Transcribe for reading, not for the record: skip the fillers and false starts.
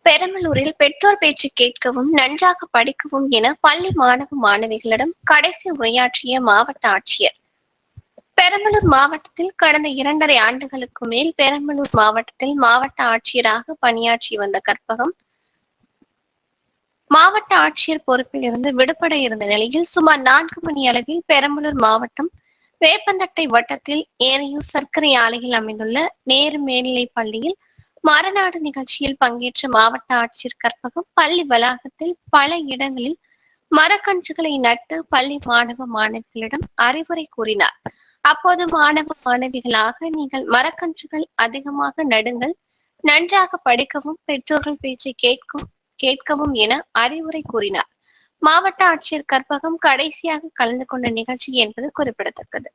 பெரம்பலூரில் பெற்றோர் பேச்சு கேட்கவும் நன்றாக படிக்கவும் என பள்ளி மாணவ மாணவிகளிடம் கடைசி உரையாற்றிய மாவட்ட ஆட்சியர். பெரம்பலூர் மாவட்டத்தில் கடந்த 2.5 ஆண்டுகளுக்கு மேல் பெரம்பலூர் மாவட்டத்தில் மாவட்ட ஆட்சியராக பணியாற்றி வந்த கற்பகம் மாவட்ட ஆட்சியர் பொறுப்பில் இருந்து விடுபட இருந்த நிலையில் சுமார் 4 மணி அளவில் பெரம்பலூர் மாவட்டம் வேப்பந்தட்டை வட்டத்தில் ஏரியூர் சர்க்கரை ஆலையில் அமைந்துள்ள நேரு மேல்நிலைப் பள்ளியில் மரநாடு நிகழ்ச்சியில் பங்கேற்ற மாவட்ட ஆட்சியர் கற்பகம் பள்ளி வளாகத்தில் பல இடங்களில் மரக்கன்றுகளை நட்டு பள்ளி மாணவ மாணவிகளிடம் அறிவுரை கூறினார். அப்போது மாணவ மாணவிகளாக நீங்கள் மரக்கன்றுகள் அதிகமாக நடுங்கள், நன்றாக படிக்கவும், பெற்றோர்கள் பேச்சை கேட்கவும் என அறிவுரை கூறினார். மாவட்ட ஆட்சியர் கற்பகம் கடைசியாக கலந்து கொண்ட நிகழ்ச்சி என்பது குறிப்பிடத்தக்கது.